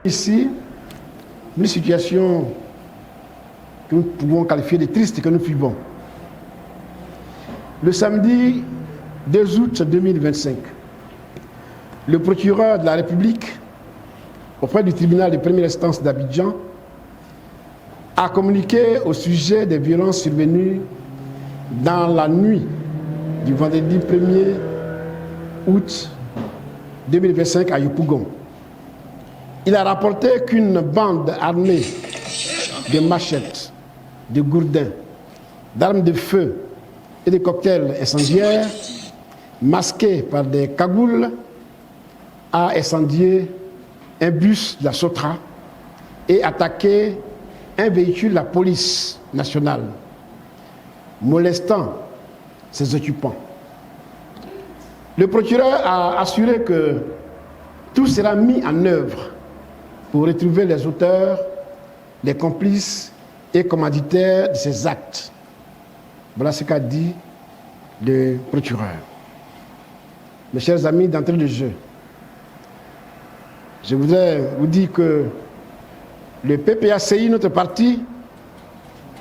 Ici, une situation que nous pouvons qualifier de triste que nous vivons. Le samedi 2 août 2025, le procureur de la République, auprès du tribunal de première instance d'Abidjan, a communiqué au sujet des violences survenues dans la nuit du vendredi 1er août 2025 à Yopougon. Il a rapporté qu'une bande armée de machettes, de gourdins, d'armes de feu et de cocktails incendiaires, masqués par des cagoules, a incendié un bus de la SOTRA et attaqué un véhicule de la police nationale, molestant ses occupants. Le procureur a assuré que tout sera mis en œuvre pour retrouver les auteurs, les complices et commanditaires de ces actes. Voilà ce qu'a dit le procureur. Mes chers amis, d'entrée de jeu, je voudrais vous dire que le PPACI, notre parti,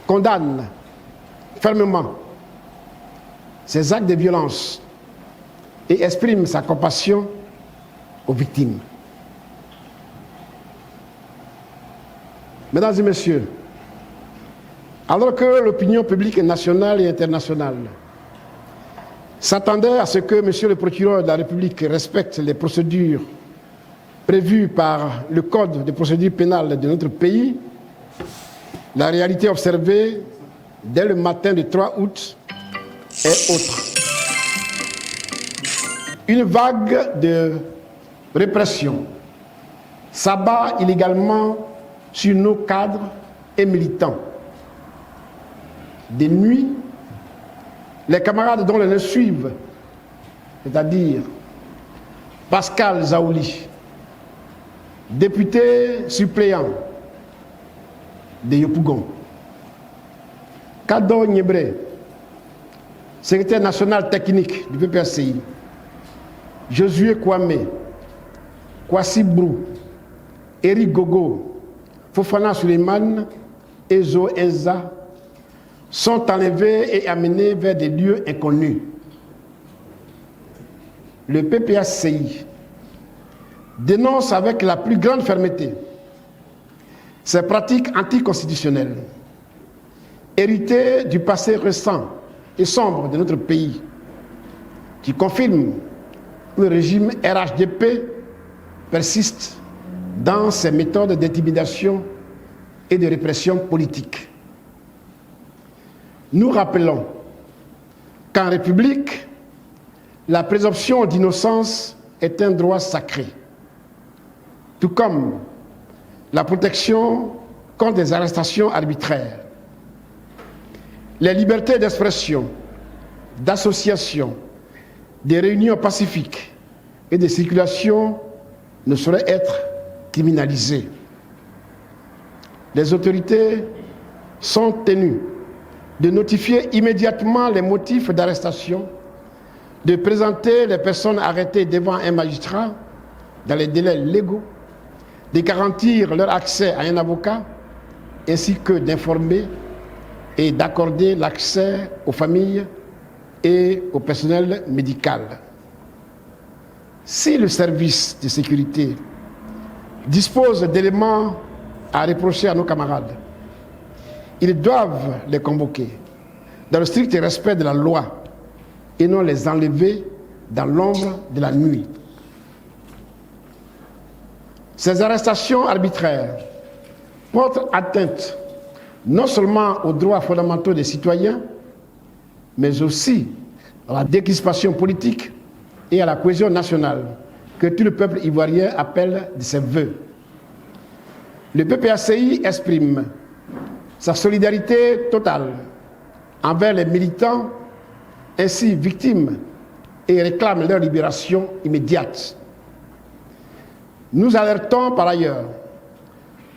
condamne fermement ces actes de violence et exprime sa compassion aux victimes. Mesdames et messieurs, alors que l'opinion publique nationale et internationale s'attendait à ce que M. le procureur de la République respecte les procédures prévues par le Code de procédure pénale de notre pays, la réalité observée dès le matin du 3 août est autre. Une vague de répression s'abat illégalement sur nos cadres et militants. De nuit, les camarades dont les noms suivent, c'est-à-dire Pascal Zaouli, député suppléant de Yopougon, Kado Nyebre, secrétaire national technique du PPACI, Josué Kwame, Kwasi Brou, Eric Gogo, Fofana Suleiman et Zo Enza sont enlevés et amenés vers des lieux inconnus. Le PPACI dénonce avec la plus grande fermeté ces pratiques anticonstitutionnelles, héritées du passé récent et sombre de notre pays, qui confirment que le régime RHDP persiste dans ses méthodes d'intimidation et de répression politique. Nous rappelons qu'en République, la présomption d'innocence est un droit sacré, tout comme la protection contre des arrestations arbitraires. Les libertés d'expression, d'association, de réunions pacifiques et de circulation ne sauraient être criminalisées. Les autorités sont tenues de notifier immédiatement les motifs d'arrestation, de présenter les personnes arrêtées devant un magistrat dans les délais légaux, de garantir leur accès à un avocat, ainsi que d'informer et d'accorder l'accès aux familles et au personnel médical. Si le service de sécurité dispose d'éléments à reprocher à nos camarades, ils doivent les convoquer dans le strict respect de la loi et non les enlever dans l'ombre de la nuit. Ces arrestations arbitraires portent atteinte non seulement aux droits fondamentaux des citoyens, mais aussi à la décrispation politique et à la cohésion nationale que tout le peuple ivoirien appelle de ses vœux. Le PPACI exprime sa solidarité totale envers les militants ainsi victimes et réclame leur libération immédiate. Nous alertons par ailleurs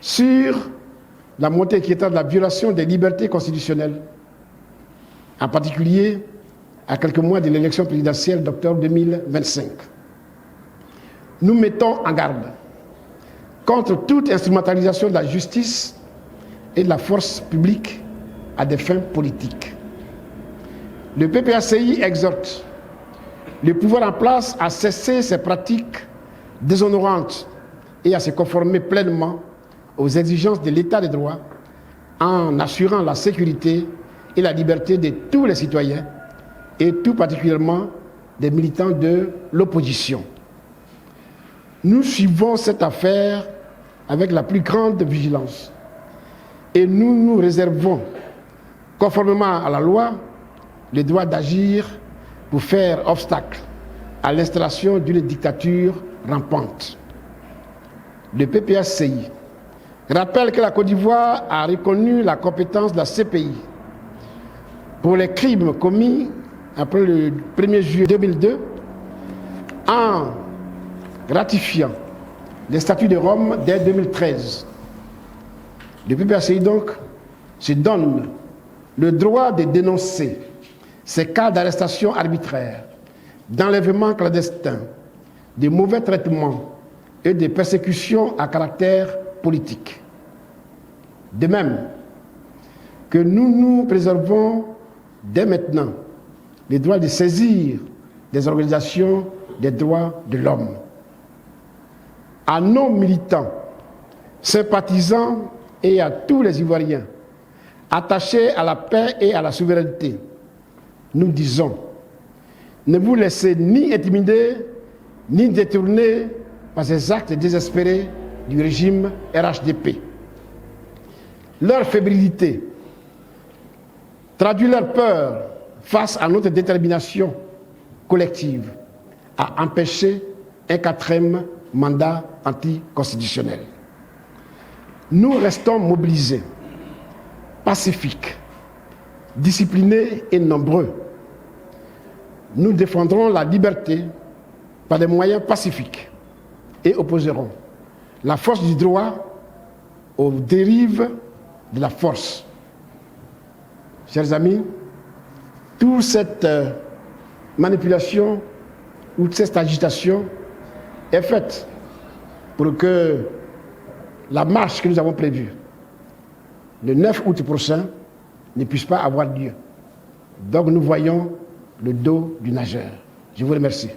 sur la montée inquiétante de la violation des libertés constitutionnelles, en particulier à quelques mois de l'élection présidentielle d'octobre 2025. Nous mettons en garde contre toute instrumentalisation de la justice et de la force publique à des fins politiques. Le PPACI exhorte le pouvoir en place à cesser ces pratiques déshonorantes et à se conformer pleinement aux exigences de l'État de droit en assurant la sécurité et la liberté de tous les citoyens et tout particulièrement des militants de l'opposition. Nous suivons cette affaire avec la plus grande vigilance et nous nous réservons, conformément à la loi, le droit d'agir pour faire obstacle à l'installation d'une dictature rampante. Le PPACI rappelle que la Côte d'Ivoire a reconnu la compétence de la CPI pour les crimes commis après le 1er juillet 2002 en ratifiant les statuts de Rome dès 2013. Le PPACI donc se donne le droit de dénoncer ces cas d'arrestation arbitraire, d'enlèvement clandestin, de mauvais traitements et de persécutions à caractère politique. De même que nous nous préservons dès maintenant le droit de saisir des organisations des droits de l'homme. À nos militants, sympathisants et à tous les Ivoiriens attachés à la paix et à la souveraineté, nous disons, ne vous laissez ni intimider, ni détourner par ces actes désespérés du régime RHDP. Leur fébrilité traduit leur peur face à notre détermination collective à empêcher un 4e mandat anticonstitutionnel. Nous restons mobilisés, pacifiques, disciplinés et nombreux. Nous défendrons la liberté par des moyens pacifiques et opposerons la force du droit aux dérives de la force. Chers amis, toute cette manipulation ou cette agitation est faite pour que la marche que nous avons prévue le 9 août prochain ne puisse pas avoir lieu. Donc nous voyons le dos du nageur. Je vous remercie.